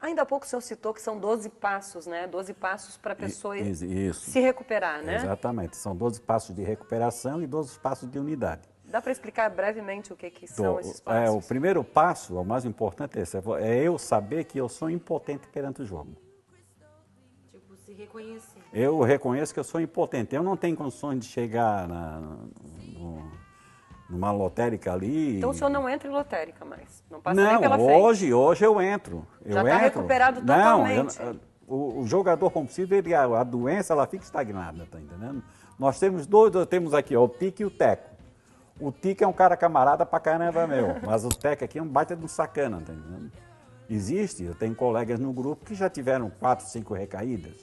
Ainda há pouco o senhor citou que são 12 passos, né? 12 passos para a pessoa Isso. se recuperar, né? Exatamente. São 12 passos de recuperação e 12 passos de unidade. Dá para explicar brevemente o que são esses passos? O primeiro passo, o mais importante é eu saber que eu sou impotente perante o jogo. Tipo, se reconhecer. Eu reconheço que eu sou impotente. Eu não tenho condições de chegar numa lotérica ali. Então o senhor não entra em lotérica mais? Não passa nem pela frente? Hoje eu entro. Já está recuperado totalmente? Não, o jogador compulsivo, a doença ela fica estagnada, tá entendendo? Nós temos aqui ó, o Tique e o Teco. O Tique é um cara camarada pra caramba meu, mas o Teco aqui é um baita de um sacana, tá entendendo? Eu tenho colegas no grupo que já tiveram 4, 5 recaídas,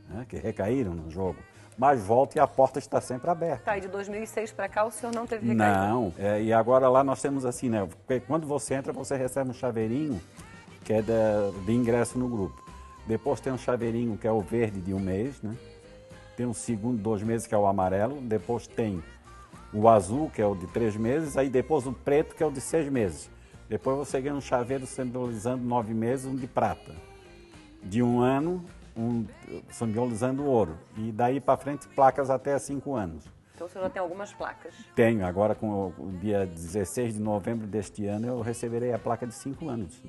né, que recaíram no jogo. Mas volta e a porta está sempre aberta. Tá, e de 2006 para cá o senhor não teve recaída? Não, e agora lá nós temos assim, né? Quando você entra, você recebe um chaveirinho que é de ingresso no grupo. Depois tem um chaveirinho que é o verde de 1 mês, né? Tem um segundo de 2 meses que é o amarelo. Depois tem o azul, que é o de 3 meses. Aí depois o preto, que é o de 6 meses. Depois você ganha um chaveiro simbolizando 9 meses, um de prata. De 1 ano, simbolizando ouro. E daí para frente, placas até 5 anos. Então o senhor já tem algumas placas? Tenho. Agora, com o dia 16 de novembro deste ano, eu receberei a placa de 5 anos.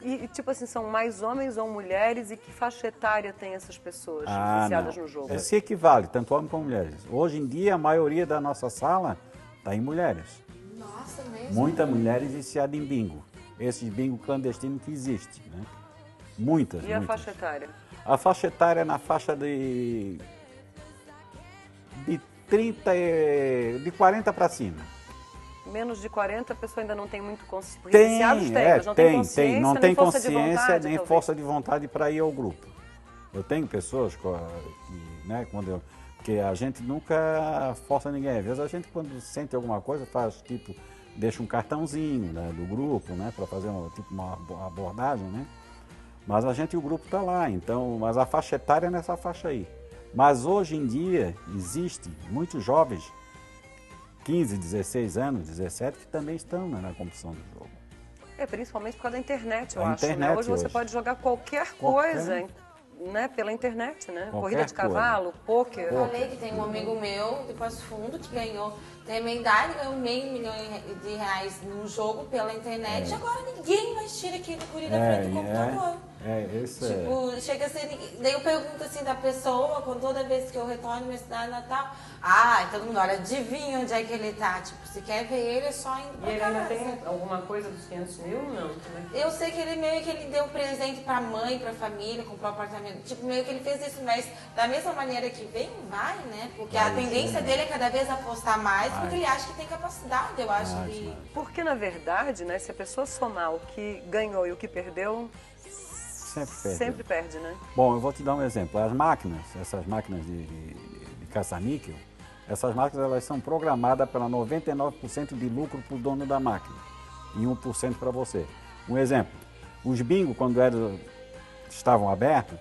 E tipo assim, são mais homens ou mulheres? E que faixa etária tem essas pessoas viciadas no jogo? Se equivale, tanto homens como mulheres. Hoje em dia, a maioria da nossa sala está em mulheres. Nossa, mesmo? Muitas mulheres viciadas em bingo. Esses bingo clandestinos que existem, né? Muitas. E a faixa etária? A faixa etária é na faixa de 40 para cima. Menos de 40, a pessoa ainda não tem muito consciência. Porque viciados tem, mas não tem consciência, não nem tem força de consciência, vontade, nem talvez. força de vontade para ir ao grupo. Eu tenho pessoas que, né, porque a gente nunca força ninguém. Às vezes a gente, quando sente alguma coisa, faz tipo, deixa um cartãozinho, né, do grupo, né, para fazer uma abordagem, né? Mas a gente e o grupo está lá, então, mas a faixa etária é nessa faixa aí. Mas hoje em dia existe muitos jovens, 15, 16 anos, 17, que também estão, né, na competição do jogo. Principalmente por causa da internet, eu A acho. internet Né? Hoje você pode jogar qualquer coisa, né, pela internet, né? Corrida de cavalo, pôquer. Eu falei que tem um amigo meu de Passo Fundo que ganhou, tem a minha idade, ganhou meio milhão de reais num jogo pela internet. E agora ninguém mais tira aquele guri da frente do computador. Chega a ser... Daí eu pergunto assim da pessoa, com toda vez que eu retorno na minha cidade natal, todo mundo olha, adivinha onde é que ele tá? Tipo, se quer ver ele, é só indo pra E ele casa. ainda tem alguma coisa dos 500 mil? Não. Eu sei que ele meio que ele deu presente pra mãe, pra família, comprou um apartamento. Tipo, meio que ele fez isso, mas da mesma maneira que vem, vai, né? Porque a tendência dele é cada vez apostar mais, porque ele acha que tem capacidade, eu acho que... Porque, na verdade, né, se a pessoa somar o que ganhou e o que perdeu, sempre perde, né? Bom, eu vou te dar um exemplo. As máquinas, essas máquinas de caça-níquel, essas máquinas elas são programadas para 99% de lucro para o dono da máquina e 1% para você. Um exemplo, os bingos, quando estavam abertos,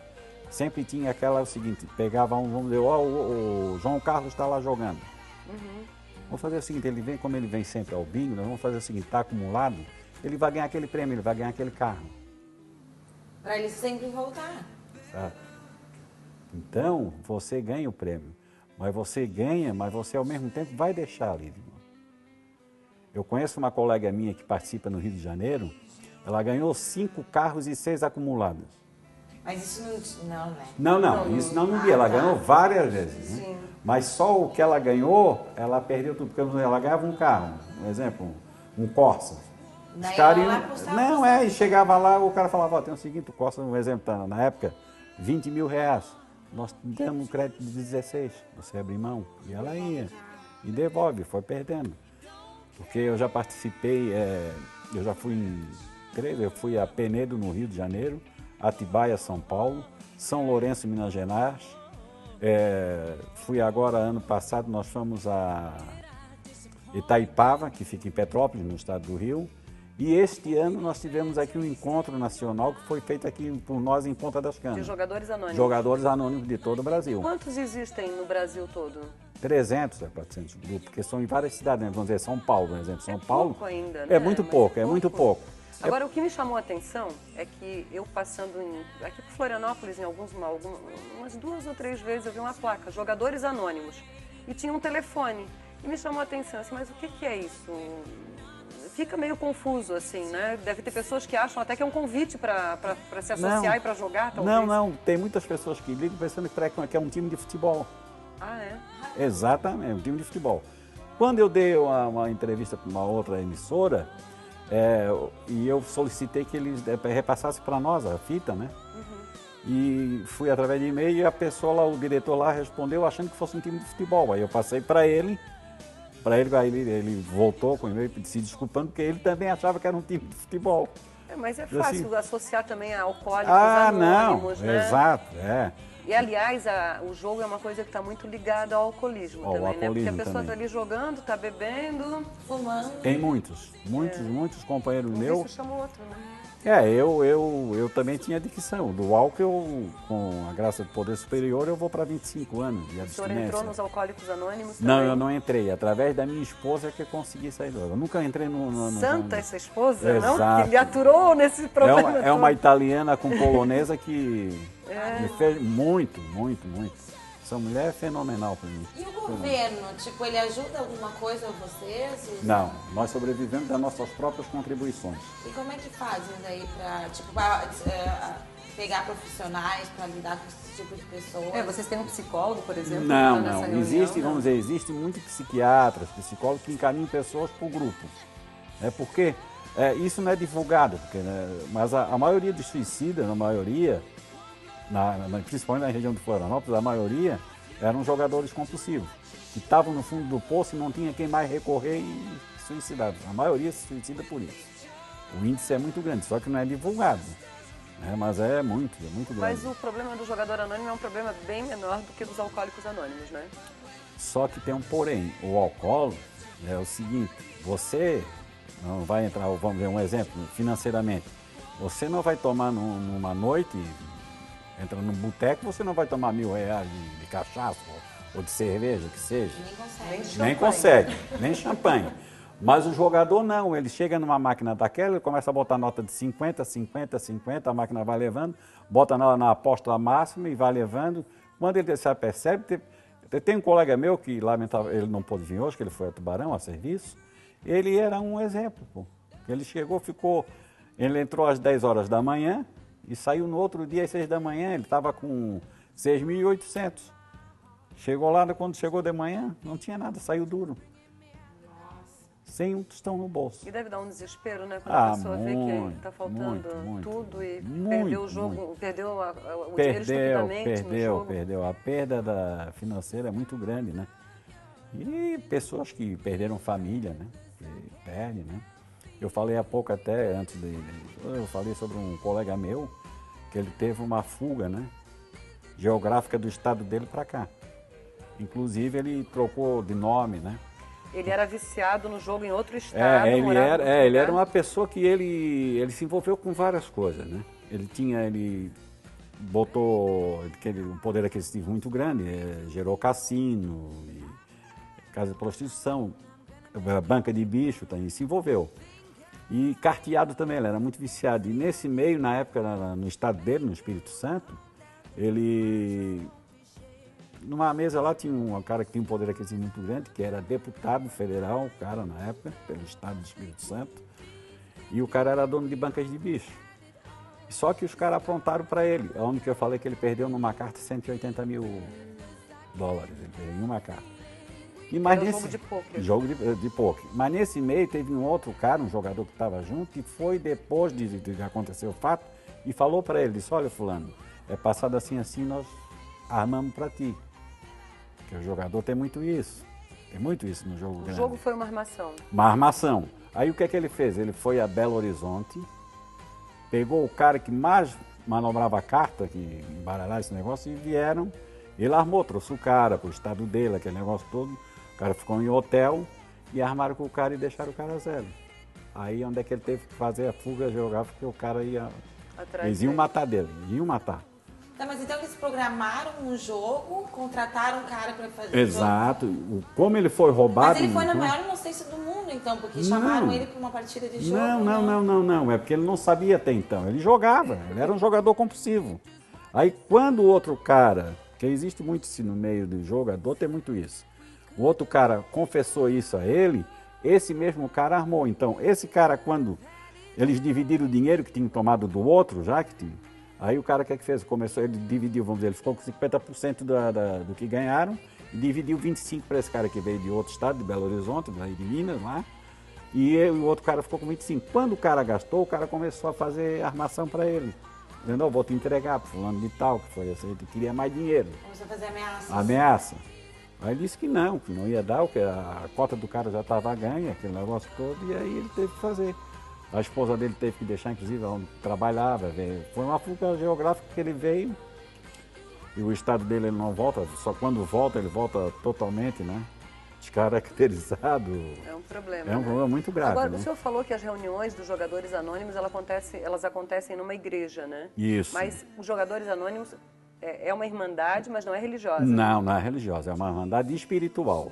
sempre tinha o seguinte, pegava vamos dizer, o João Carlos está lá jogando. Vamos fazer o seguinte, como ele vem sempre ao bingo, nós vamos fazer o seguinte, está acumulado, ele vai ganhar aquele prêmio, ele vai ganhar aquele carro. Para ele sempre voltar. Sabe? Então, você ganha o prêmio. Mas você ao mesmo tempo vai deixar ali. Eu conheço uma colega minha que participa no Rio de Janeiro, ela ganhou 5 carros e 6 acumulados. Mas isso não, né? Não, isso não no dia, ela ganhou várias vezes. Né? Mas só o que ela ganhou, ela perdeu tudo, porque ela ganhava um carro, um exemplo, um Corsa. E chegava lá, o cara falava, tem o seguinte, o Corsa, um exemplo, na época, 20 mil reais. Nós demos um crédito de 16, você abre mão. E ela ia, e devolve, foi perdendo. Porque eu já participei, eu já fui eu fui a Penedo, no Rio de Janeiro, Atibaia, São Paulo, São Lourenço, Minas Gerais. Fui agora, ano passado, nós fomos a Itaipava, que fica em Petrópolis, no estado do Rio. E este ano nós tivemos aqui um encontro nacional que foi feito aqui por nós em Ponta das Canas. De jogadores anônimos. Jogadores anônimos de todo o Brasil. Quantos existem no Brasil todo? 300 a 400 grupos, porque são em várias cidades, né? Vamos dizer, São Paulo, por exemplo. São Paulo pouco ainda, né? É muito pouco, é muito pouco. Agora, o que me chamou a atenção é que eu passando aqui por Florianópolis, em umas 2 ou 3 vezes, eu vi uma placa, jogadores anônimos, e tinha um telefone. E me chamou a atenção, assim, mas o que é isso? Fica meio confuso, assim, né? Deve ter pessoas que acham até que é um convite para se associar e para jogar, talvez. Não. Tem muitas pessoas que ligam pensando que é um time de futebol. Ah, é? Exatamente, um time de futebol. Quando eu dei uma entrevista para uma outra emissora, e eu solicitei que eles repassassem para nós a fita, né? E fui através de e-mail e a pessoa lá, o diretor lá, respondeu achando que fosse um time de futebol. Aí eu passei para ele, ele voltou com o e-mail se desculpando, porque ele também achava que era um time de futebol. Mas é fácil assim, associar também a alcoólicos anônimos, não, né? Exato, E, aliás, o jogo é uma coisa que está muito ligada ao alcoolismo também, né? Porque a pessoa está ali jogando, está bebendo, fumando. Tem muitos companheiros meus. Isso chama outro, né? Eu também tinha adicção. Do álcool, com a graça do poder superior, eu vou para 25 anos de abstinência. O senhor entrou nos Alcoólicos Anônimos também? Não, eu não entrei. Através da minha esposa que eu consegui sair do álcool. Eu nunca entrei no Santa essa esposa, Exato. não? Que lhe aturou nesse problema É uma italiana com polonesa que me fez muito. Essa mulher é fenomenal para mim. E o governo, tipo, ele ajuda alguma coisa a vocês? Não, nós sobrevivemos das nossas próprias contribuições. E como é que fazem daí para, tipo, pegar profissionais para lidar com esse tipo de pessoas? Vocês têm um psicólogo, por exemplo? Não. Existe muitos psiquiatras, psicólogos que encaminham pessoas para o grupo. Porque isso não é divulgado, mas a maioria dos suicidas, principalmente na região de Florianópolis, a maioria eram jogadores compulsivos, que estavam no fundo do poço e não tinha quem mais recorrer e suicidavam. A maioria se suicida por isso. O índice é muito grande, só que não é divulgado. Mas é muito grande. Mas o problema do jogador anônimo é um problema bem menor do que dos alcoólicos anônimos, né? Só que tem um porém. O alcoólico é o seguinte, você não vai entrar, vamos ver um exemplo, financeiramente. Você não vai tomar numa noite, entra num boteco, você não vai tomar R$1.000 de cachaça ou de cerveja, que seja. Nem consegue. Nem champanhe. Mas o jogador não, ele chega numa máquina daquela, ele começa a botar nota de 50, a máquina vai levando, bota na aposta máxima e vai levando. Quando ele se apercebe, tem um colega meu que, lamentável, ele não pôde vir hoje, que ele foi a Tubarão, a serviço, ele era um exemplo, pô. Ele ele entrou às 10 horas da manhã e saiu no outro dia às 6 da manhã, ele estava com 6.800. Chegou lá, quando chegou de manhã, não tinha nada, saiu duro. Sem um tostão no bolso. E deve dar um desespero, né? Quando a pessoa vê que está faltando tudo e perdeu o jogo, perdeu o dinheiro estupidamente no jogo. Perdeu. A perda financeira é muito grande, né? E pessoas que perderam família, né? Que perdem, né? Eu falei há pouco até, eu falei sobre um colega meu, que ele teve uma fuga, né? Geográfica do estado dele para cá. Inclusive, ele trocou de nome, né? Ele era viciado no jogo em outro estado. Ele era uma pessoa que ele se envolveu com várias coisas, né? Ele botou um poder aquisitivo muito grande, gerou cassino, casa de prostituição, banca de bicho, também se envolveu. E carteado também, ele era muito viciado. E nesse meio, na época, no estado dele, no Espírito Santo, ele... Numa mesa lá tinha um cara que tinha um poder aquisitivo muito grande, que era deputado federal, o cara na época, pelo estado do Espírito Santo. E o cara era dono de bancas de bicho. Só que os caras aprontaram para ele. Onde que eu falei que ele perdeu numa carta $180 mil. Ele perdeu em uma carta. E mais era um jogo de pôquer. Jogo de pôquer. Mas nesse meio teve um outro cara, um jogador que estava junto, e foi depois de acontecer o fato, e falou para ele, disse, olha fulano, é passado assim, nós armamos para ti. Porque o jogador tem muito isso no jogo grande. O jogo foi uma armação. Uma armação. Aí o que é que ele fez? Ele foi a Belo Horizonte, pegou o cara que mais manobrava a carta, que embaralhava esse negócio, e vieram. Ele armou, trouxe o cara para o estado dele, aquele negócio todo. O cara ficou em hotel e armaram com o cara e deixaram o cara zero. Aí onde é que ele teve que fazer a fuga geográfica, porque o cara ia... Eles iam matar dele, iam matar. Tá, mas então eles programaram um jogo, contrataram um cara para fazer Exato. o jogo. Como ele foi roubado... Mas ele foi na então... maior inocência do mundo, então, porque chamaram ele para uma partida de jogo. Não. É porque ele não sabia até então. Ele jogava, ele era um jogador compulsivo. Aí quando o outro cara, que existe muito isso no meio do jogador, tem muito isso. O outro cara confessou isso a ele, esse mesmo cara armou. Então, esse cara, quando eles dividiram o dinheiro que tinham tomado do outro, já que tinha, aí o cara, o que é que fez? Começou, ele dividiu, vamos dizer, ele ficou com 50% do que ganharam e dividiu 25% para esse cara que veio de outro estado, de Belo Horizonte, daí de Minas, lá. E o outro cara ficou com 25%. Quando o cara gastou, o cara começou a fazer armação para ele. Dizendo, vou te entregar para fulano de tal, que foi assim, ele queria mais dinheiro. Começou a fazer ameaças. Ameaça. Aí ele disse que não ia dar, porque a cota do cara já estava ganha, aquele negócio todo, e aí ele teve que fazer. A esposa dele teve que deixar, inclusive, onde trabalhava. Foi uma fuga geográfica que ele veio, e o estado dele ele não volta, só quando volta, ele volta totalmente, né? Descaracterizado. É um problema. É um problema muito grave. Agora, né? o senhor falou que as reuniões dos jogadores anônimos, elas acontecem numa igreja, né? Isso. Mas os jogadores anônimos é uma irmandade, mas não é religiosa. Não é religiosa, é uma irmandade espiritual.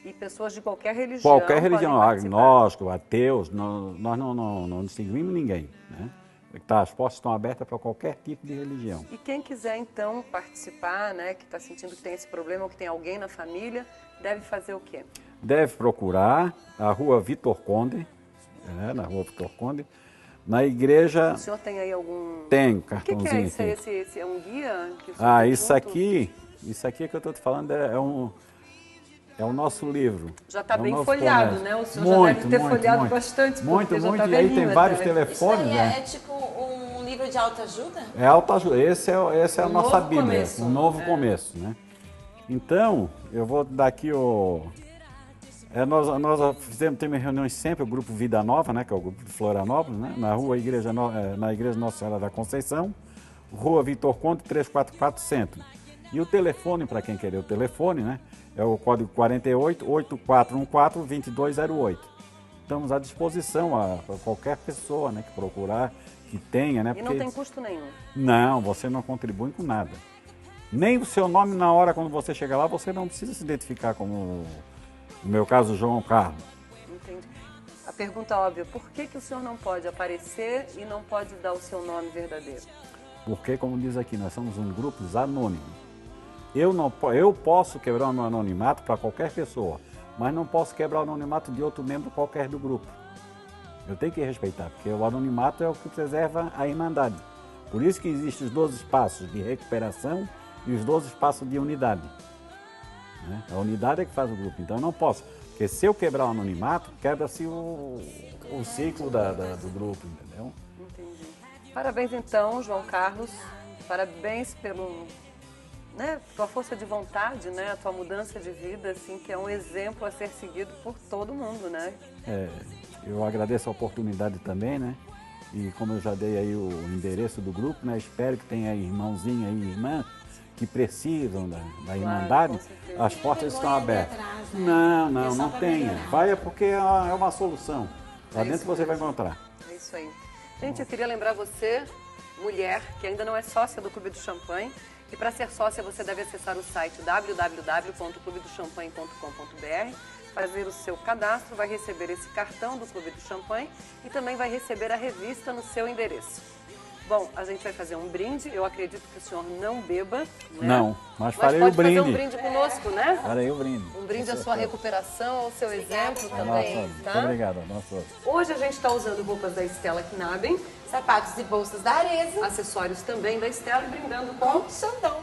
E pessoas de qualquer religião. Qualquer religião, podem participar. agnóstico, ateus, nós não distinguimos ninguém. Né? As portas estão abertas para qualquer tipo de religião. E quem quiser, então, participar, né, que está sentindo que tem esse problema ou que tem alguém na família, deve fazer o quê? Deve procurar a rua Vitor Conde, na rua Vitor Conde, na igreja... O senhor tem aí algum... Tem, O que cartãozinho é isso? aqui. Esse é um guia? Que o senhor tem Isso junto? aqui que eu estou te falando é o nosso livro. Já está É o bem nosso folhado, comércio. né? O senhor já deve ter folhado bastante, Muito, porque já muito. está E aí velhinho tem vários até. telefones, Isso né? aí é tipo um livro de autoajuda? É autoajuda. Essa é a Um nossa novo Bíblia, começo. um novo começo, né? Então, eu vou dar aqui nós temos reuniões sempre, o grupo Vida Nova, né? Que é o grupo de Florianópolis, né? Na na igreja Nossa Senhora da Conceição, rua Vitor Conde, 344 Centro. E o telefone, para quem querer o telefone, né? É o código 48-8414-2208. Estamos à disposição para qualquer pessoa, né? Que procurar, que tenha, né? E não tem custo nenhum. Não, você não contribui com nada. Nem o seu nome na hora, quando você chegar lá, você não precisa se identificar como, no meu caso, João Carlos. Entendi. A pergunta óbvia, por que o senhor não pode aparecer e não pode dar o seu nome verdadeiro? Porque, como diz aqui, nós somos um grupo anônimo. Eu posso quebrar o meu anonimato para qualquer pessoa, mas não posso quebrar o anonimato de outro membro qualquer do grupo. Eu tenho que respeitar, porque o anonimato é o que preserva a irmandade. Por isso que existem os 12 passos de recuperação e os 12 passos de unidade. Né? A unidade é que faz o grupo, então eu não posso. Porque se eu quebrar o anonimato, quebra-se o ciclo do grupo, entendeu? Entendi. Parabéns então, João Carlos. Parabéns tua força de vontade, né? A tua mudança de vida, assim, que é um exemplo a ser seguido por todo mundo, né? Eu agradeço a oportunidade também, né? E como eu já dei aí o endereço do grupo, né? Espero que tenha irmãozinho aí, irmã, que precisam da Irmandade, as portas estão abertas. Atrás, né? Não tenha. Vai porque é uma solução. Lá dentro você vai encontrar. É isso aí. Gente, eu queria lembrar você, mulher, que ainda não é sócia do Clube do Champanhe, que para ser sócia você deve acessar o site www.clubedochampanhe.com.br, fazer o seu cadastro, vai receber esse cartão do Clube do Champanhe e também vai receber a revista no seu endereço. Bom, a gente vai fazer um brinde, eu acredito que o senhor não beba, né? Não, mas farei o pode brinde. fazer um brinde conosco, né? Farei o brinde. Um brinde à sua recuperação, ao seu exemplo também, Muito tá? obrigado. Nossa. Hoje a gente está usando roupas da Stella Knaben, Sapatos e bolsas da Arezzo, acessórios também da Stella e brindando com Xandão.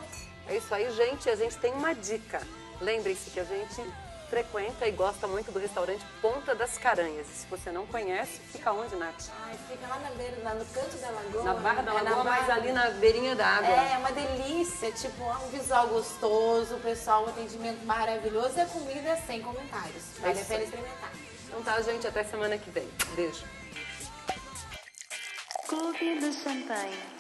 É isso aí, gente. A gente tem uma dica. Lembrem-se que a gente frequenta e gosta muito do restaurante Ponta das Caranhas. E se você não conhece, fica onde, Nath? Ai, fica lá na beira, lá no canto da lagoa. Na Barra da Lagoa, na mas ali na beirinha da água. É uma delícia, tipo, um visual gostoso, o pessoal, um atendimento maravilhoso e a comida sem comentários. Vale a pena experimentar. Então tá, gente. Até semana que vem. Beijo. Clube do Champanhe.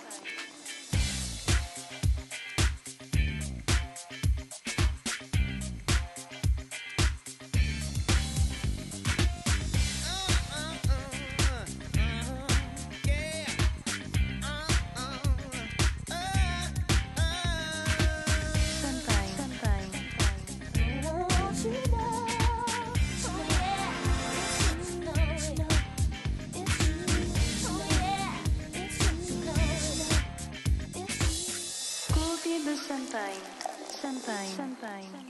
Champagne.